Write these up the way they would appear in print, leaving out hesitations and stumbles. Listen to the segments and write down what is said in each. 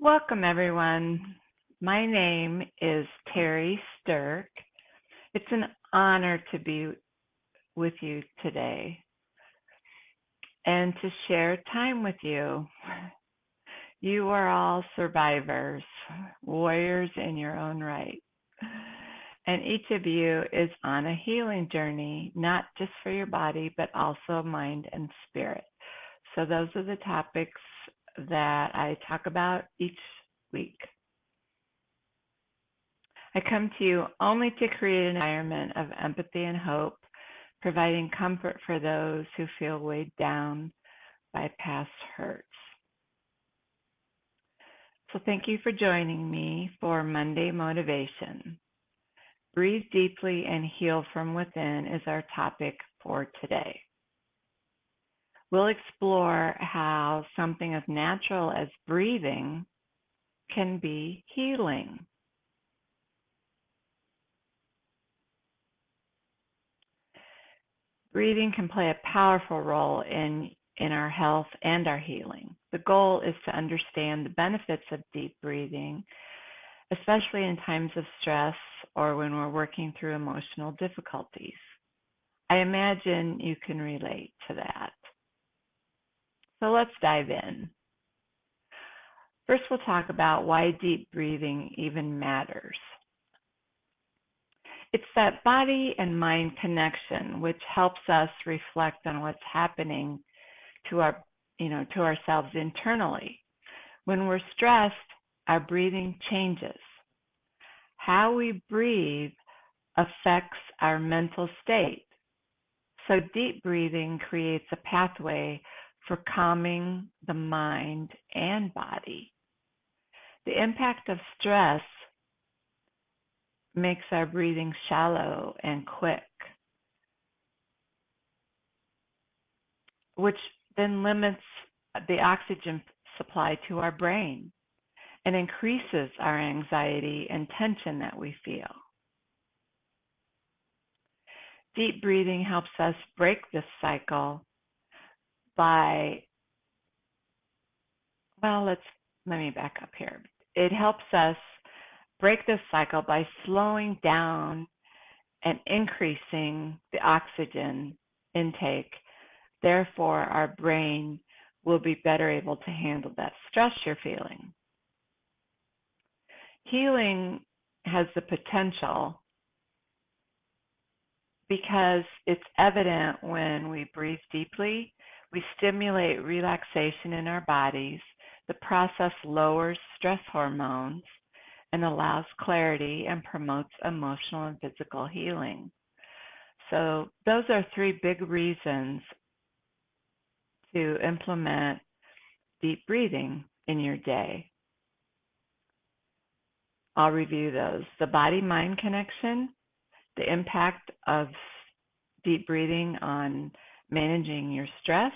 Welcome, everyone. My name is Terry Stirk. It's an honor to be with you today and to share time with you. You are all survivors, warriors in your own right. And each of you is on a healing journey, not just for your body, but also mind and spirit. So, those are the topics that I talk about each week. I come to you only to create an environment of empathy and hope, providing comfort for those who feel weighed down by past hurts. So, thank you for joining me for Monday Motivation. Breathe deeply and heal from within is our topic for today. We'll explore how something as natural as breathing can be healing. Breathing can play a powerful role in our health and our healing. The goal is to understand the benefits of deep breathing, especially in times of stress or when we're working through emotional difficulties. I imagine you can relate to that. So let's dive in. First, we'll talk about why deep breathing even matters. It's that body and mind connection which helps us reflect on what's happening to ourselves internally. When we're stressed, our breathing changes. How we breathe affects our mental state. So deep breathing creates a pathway for calming the mind and body. The impact of stress makes our breathing shallow and quick, which then limits the oxygen supply to our brain and increases our anxiety and tension that we feel. Deep breathing helps us break this cycle by, let me back up here. It helps us break this cycle by slowing down and increasing the oxygen intake. Therefore, our brain will be better able to handle that stress you're feeling. Healing has the potential because it's evident when we breathe deeply, we stimulate relaxation in our bodies. The process lowers stress hormones and allows clarity and promotes emotional and physical healing. So those are three big reasons to implement deep breathing in your day. I'll review those. The body-mind connection, the impact of deep breathing on managing your stress,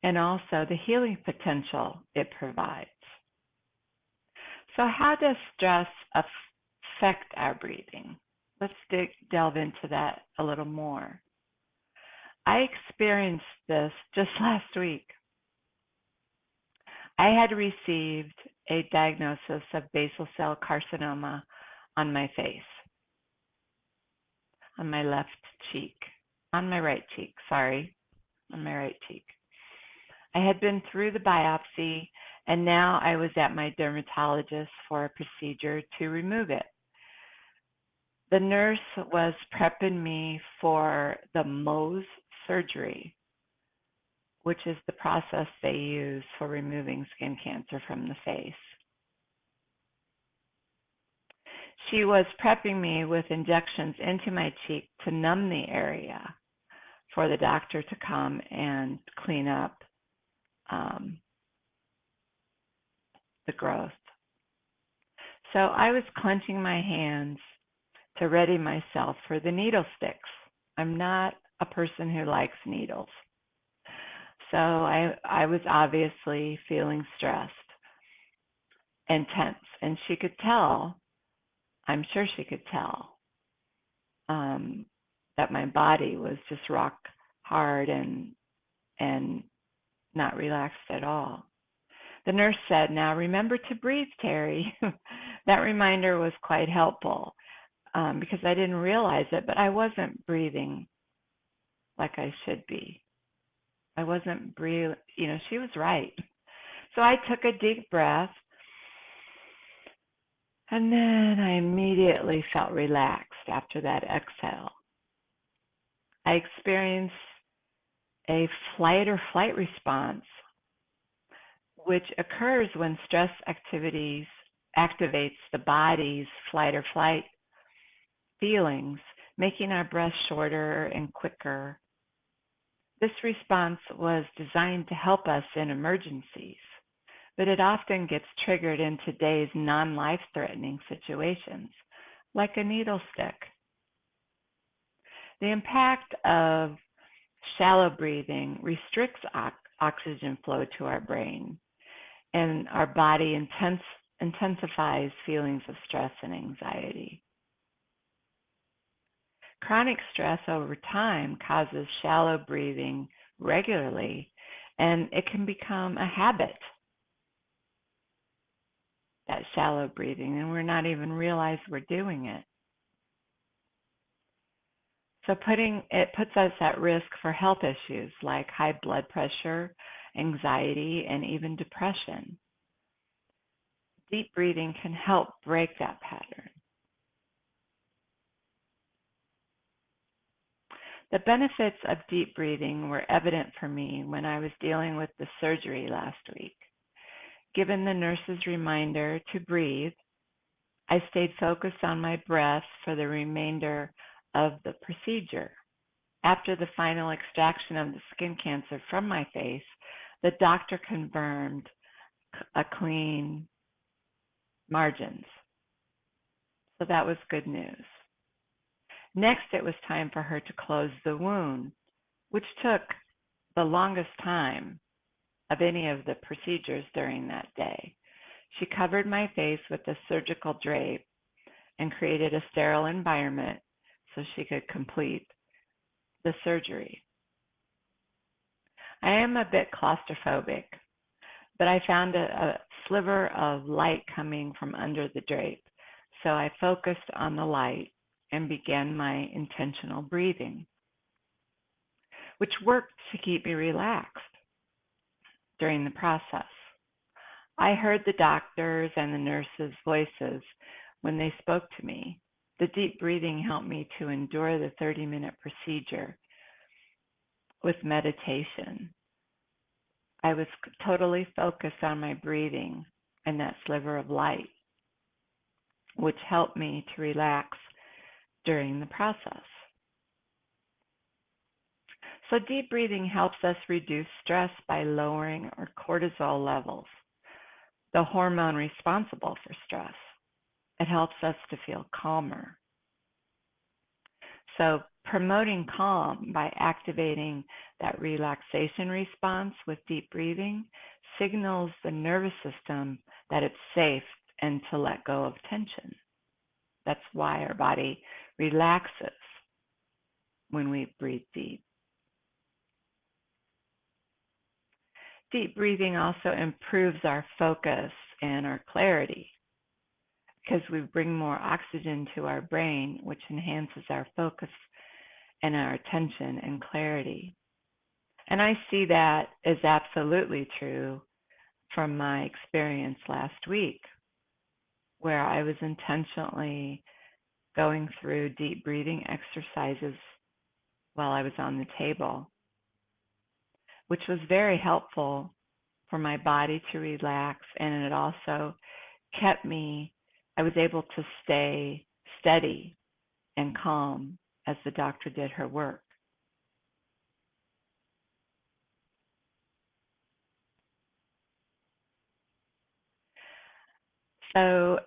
and also the healing potential it provides. So how does stress affect our breathing? Let's delve into that a little more. I experienced this just last week. I had received a diagnosis of basal cell carcinoma on my face, on my left cheek, on my right cheek, on my right cheek. I had been through the biopsy, and now I was at my dermatologist for a procedure to remove it. The nurse was prepping me for the Mohs surgery, which is the process they use for removing skin cancer from the face. She was prepping me with injections into my cheek to numb the area for the doctor to come and clean up the growth. So I was clenching my hands to ready myself for the needle sticks. I'm not a person who likes needles. So I was obviously feeling stressed and tense. And she could tell, I'm sure she could tell, that my body was just rock hard and not relaxed at all. The nurse said, "Now remember to breathe, Terry." That reminder was quite helpful because I didn't realize it, but I wasn't breathing like I should be. I wasn't breathing, she was right. So I took a deep breath and then I immediately felt relaxed after that exhale. I experienced a flight or flight response, which occurs when stress activities activates the body's flight or flight feelings, making our breath shorter and quicker. This response was designed to help us in emergencies, but it often gets triggered in today's non-life-threatening situations, like a needle stick. The impact of shallow breathing restricts oxygen flow to our brain, and our body intensifies feelings of stress and anxiety. Chronic stress over time causes shallow breathing regularly, and it can become a habit, that shallow breathing, and we're not even realize we're doing it. So it puts us at risk for health issues like high blood pressure, anxiety, and even depression. Deep breathing can help break that pattern. The benefits of deep breathing were evident for me when I was dealing with the surgery last week. Given the nurse's reminder to breathe, I stayed focused on my breath for the remainder of the procedure. After the final extraction of the skin cancer from my face, the doctor confirmed a clean margins. So that was good news. Next, it was time for her to close the wound, which took the longest time of any of the procedures during that day. She covered my face with a surgical drape and created a sterile environment so she could complete the surgery. I am a bit claustrophobic, but I found a sliver of light coming from under the drape, so I focused on the light and began my intentional breathing, which worked to keep me relaxed during the process. I heard the doctors and the nurses' voices when they spoke to me. The deep breathing helped me to endure the 30-minute procedure with meditation. I was totally focused on my breathing and that sliver of light, which helped me to relax during the process. So deep breathing helps us reduce stress by lowering our cortisol levels, the hormone responsible for stress. It helps us to feel calmer. So promoting calm by activating that relaxation response with deep breathing signals the nervous system that it's safe and to let go of tension. That's why our body relaxes when we breathe deep. Deep breathing also improves our focus and our clarity because we bring more oxygen to our brain, which enhances our focus and our attention and clarity. And I see that as absolutely true from my experience last week, where I was intentionally going through deep breathing exercises while I was on the table, which was very helpful for my body to relax, and it also I was able to stay steady and calm as the doctor did her work. So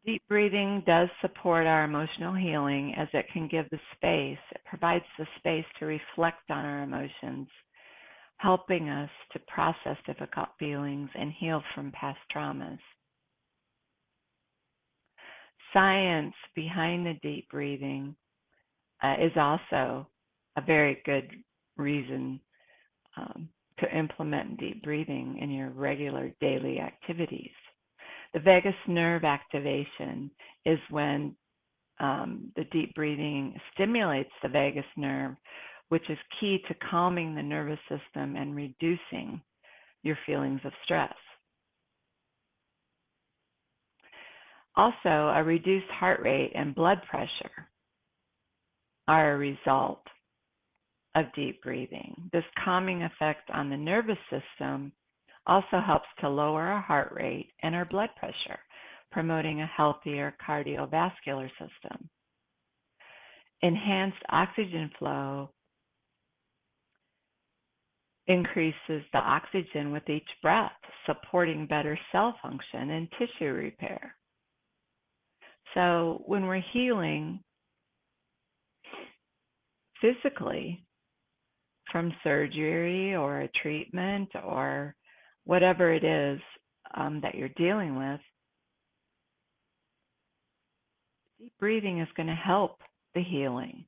deep breathing does support our emotional healing as it can give the space. It provides the space to reflect on our emotions, helping us to process difficult feelings and heal from past traumas. Science behind the deep breathing is also a very good reason to implement deep breathing in your regular daily activities. The vagus nerve activation is when the deep breathing stimulates the vagus nerve, which is key to calming the nervous system and reducing your feelings of stress. Also, a reduced heart rate and blood pressure are a result of deep breathing. This calming effect on the nervous system also helps to lower our heart rate and our blood pressure, promoting a healthier cardiovascular system. Enhanced oxygen flow increases the oxygen with each breath, supporting better cell function and tissue repair. So when we're healing physically from surgery or a treatment or whatever it is that you're dealing with, deep breathing is going to help the healing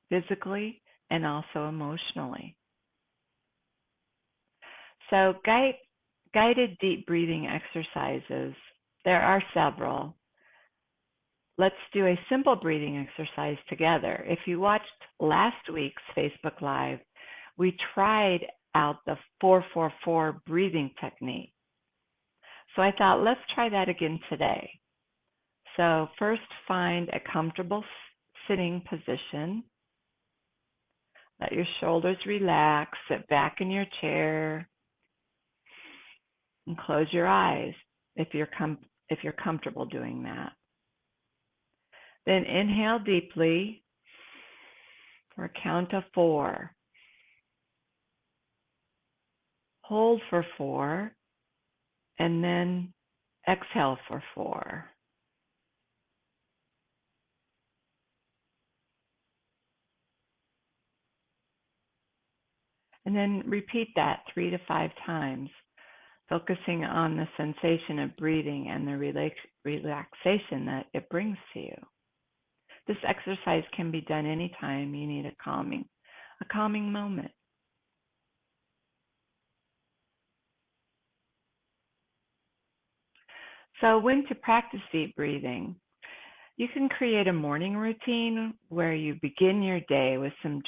physically and also emotionally. So guided deep breathing exercises, there are several. Let's do a simple breathing exercise together. If you watched last week's Facebook Live, we tried out the 4-4-4 breathing technique. So I thought, let's try that again today. So first, find a comfortable sitting position. Let your shoulders relax. Sit back in your chair and close your eyes if you're comfortable doing that. Then inhale deeply for a count of 4. Hold for 4, and then exhale for 4. And then repeat that 3 to 5 times, focusing on the sensation of breathing and the relaxation that it brings to you. This exercise can be done anytime you need a calming moment. So when to practice deep breathing? You can create a morning routine where you begin your day with some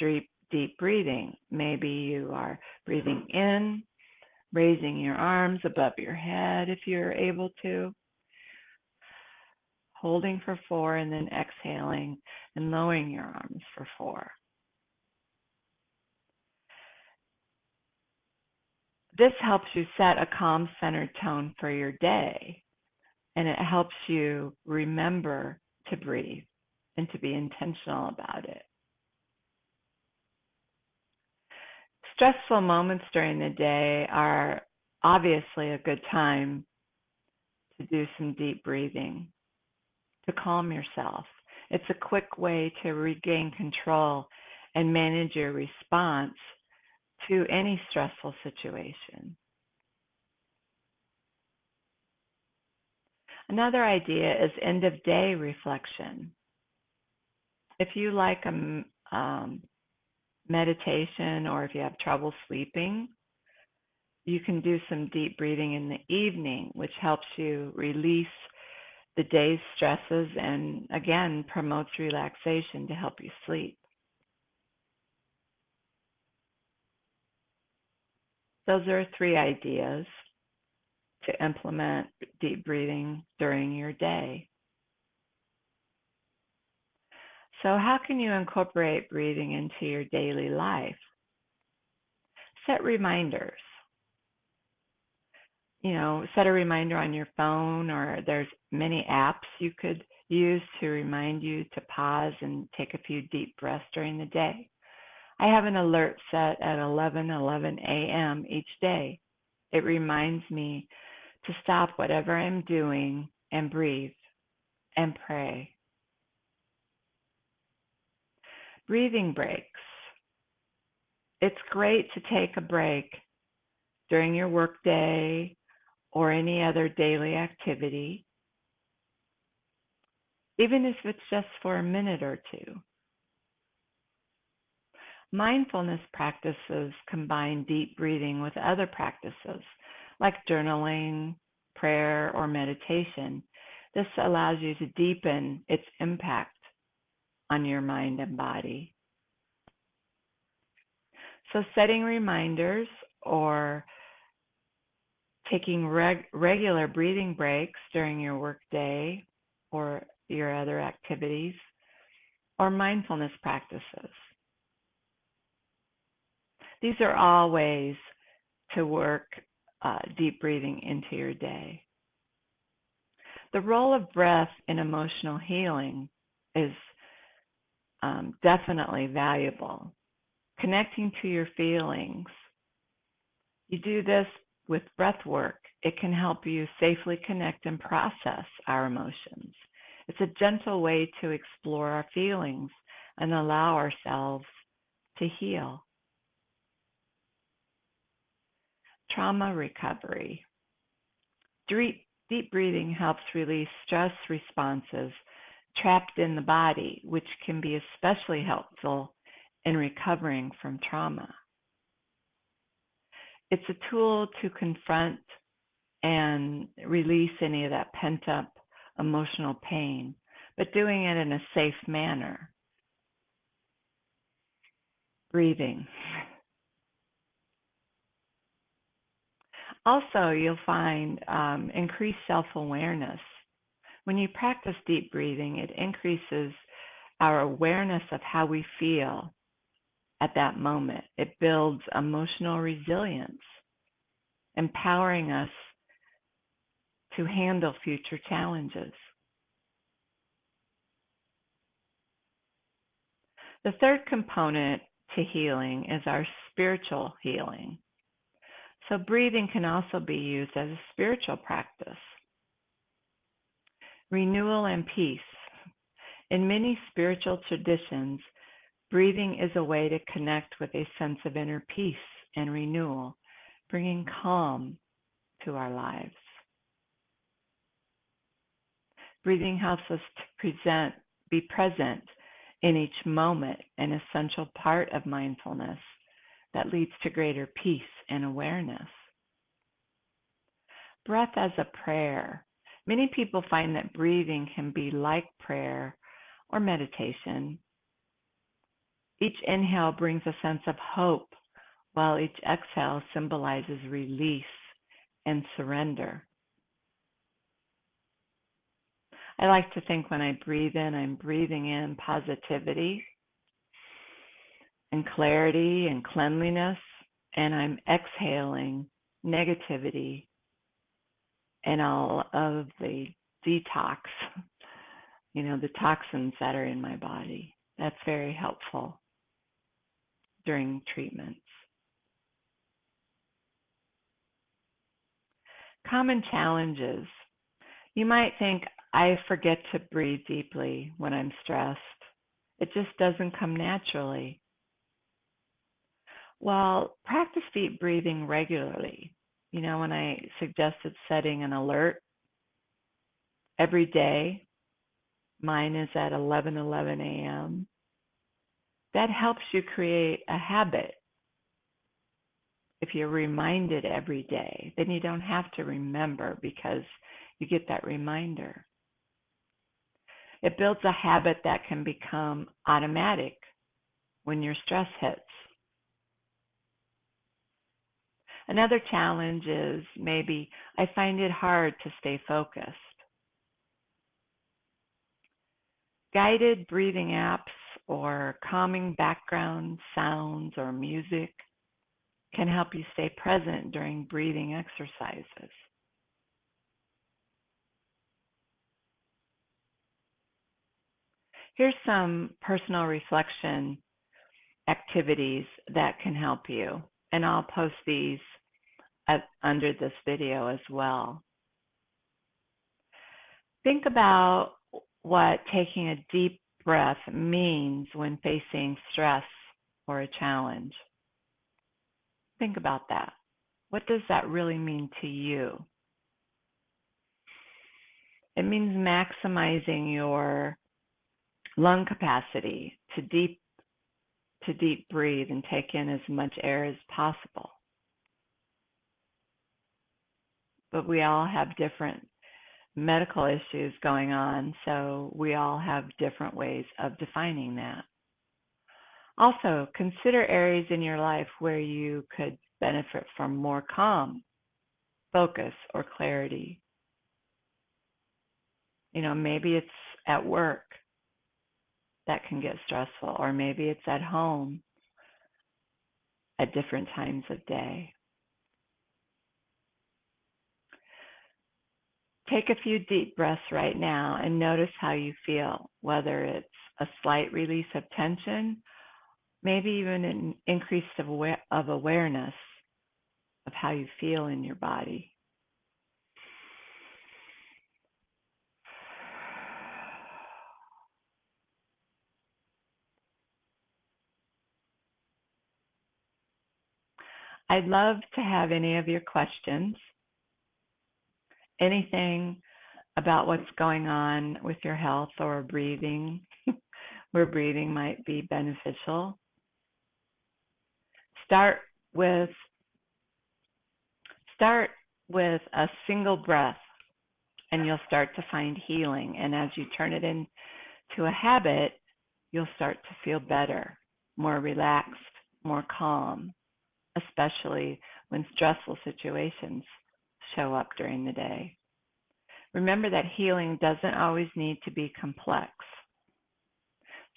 deep breathing. Maybe you are breathing in, raising your arms above your head if you're able to, holding for 4, and then exhaling and lowering your arms for 4. This helps you set a calm, centered tone for your day, and it helps you remember to breathe and to be intentional about it. Stressful moments during the day are obviously a good time to do some deep breathing, to calm yourself. It's a quick way to regain control and manage your response to any stressful situation. Another idea is end of day reflection. If you like a meditation or if you have trouble sleeping, you can do some deep breathing in the evening, which helps you release the day's stresses and again promotes relaxation to help you sleep. Those are 3 ideas to implement deep breathing during your day. So how can you incorporate breathing into your daily life? Set reminders. Set a reminder on your phone, or there's many apps you could use to remind you to pause and take a few deep breaths during the day. I have an alert set at 11:11 a.m. each day. It reminds me to stop whatever I'm doing and breathe and pray. Breathing breaks. It's great to take a break during your workday or any other daily activity, even if it's just for a minute or 2. Mindfulness practices combine deep breathing with other practices like journaling, prayer, or meditation. This allows you to deepen its impact on your mind and body. So, setting reminders or taking regular breathing breaks during your workday or your other activities, or mindfulness practices. These are all ways to work deep breathing into your day. The role of breath in emotional healing is definitely valuable. Connecting to your feelings. You do this with breath work. It can help you safely connect and process our emotions. It's a gentle way to explore our feelings and allow ourselves to heal. Trauma recovery. Deep breathing helps release stress responses trapped in the body, which can be especially helpful in recovering from trauma. It's a tool to confront and release any of that pent up emotional pain, but doing it in a safe manner. Breathing. Also, you'll find increased self-awareness. When you practice deep breathing, it increases our awareness of how we feel at that moment. It builds emotional resilience, empowering us to handle future challenges. The third component to healing is our spiritual healing. So, breathing can also be used as a spiritual practice. Renewal and peace. In many spiritual traditions, breathing is a way to connect with a sense of inner peace and renewal, bringing calm to our lives. Breathing helps us to be present in each moment, an essential part of mindfulness that leads to greater peace and awareness. Breath as a prayer. Many people find that breathing can be like prayer or meditation. Each inhale brings a sense of hope, while each exhale symbolizes release and surrender. I like to think when I breathe in, I'm breathing in positivity and clarity and cleanliness, and I'm exhaling negativity and all of the detox, the toxins that are in my body. That's very helpful during treatments. Common challenges. You might think, I forget to breathe deeply when I'm stressed. It just doesn't come naturally. Well, practice deep breathing regularly. When I suggested setting an alert every day, mine is at 11:11 a.m. That helps you create a habit. If you're reminded every day, then you don't have to remember because you get that reminder. It builds a habit that can become automatic when your stress hits. Another challenge is maybe I find it hard to stay focused. Guided breathing apps or calming background sounds or music can help you stay present during breathing exercises. Here's some personal reflection activities that can help you, and I'll post these under this video as well. Think about what taking a deep breath means when facing stress or a challenge. Think about that. What does that really mean to you? It means maximizing your lung capacity to to deep breathe and take in as much air as possible. But we all have different medical issues going on, so we all have different ways of defining that. Also, consider areas in your life where you could benefit from more calm, focus, or clarity. Maybe it's at work that can get stressful, or maybe it's at home at different times of day. Take a few deep breaths right now and notice how you feel, whether it's a slight release of tension, maybe even an increase of awareness of how you feel in your body. I'd love to have any of your questions, anything about what's going on with your health or breathing, where breathing might be beneficial. Start with a single breath and you'll start to find healing. And as you turn it into a habit, you'll start to feel better, more relaxed, more calm, especially when stressful situations show up during the day. Remember that healing doesn't always need to be complex.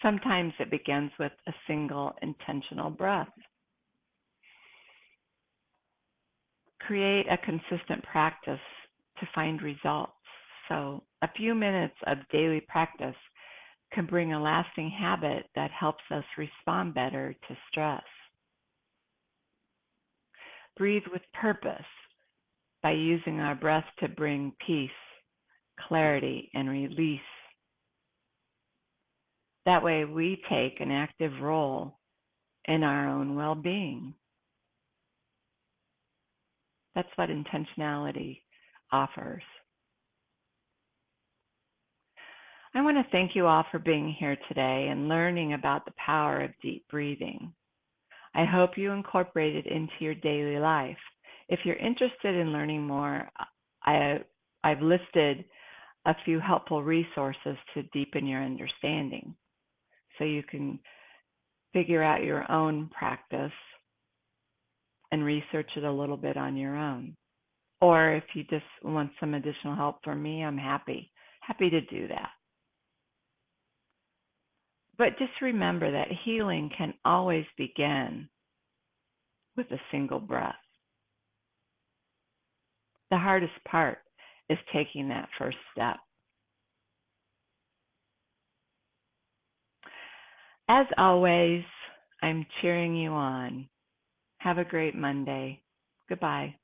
Sometimes it begins with a single intentional breath. Create a consistent practice to find results. So a few minutes of daily practice can bring a lasting habit that helps us respond better to stress. Breathe with purpose by using our breath to bring peace, clarity, and release. That way we take an active role in our own well-being. That's what intentionality offers. I want to thank you all for being here today and learning about the power of deep breathing. I hope you incorporate it into your daily life. If you're interested in learning more, I've listed a few helpful resources to deepen your understanding so you can figure out your own practice and research it a little bit on your own. Or if you just want some additional help from me, I'm happy to do that. But just remember that healing can always begin with a single breath. The hardest part is taking that first step. As always, I'm cheering you on. Have a great Monday. Goodbye.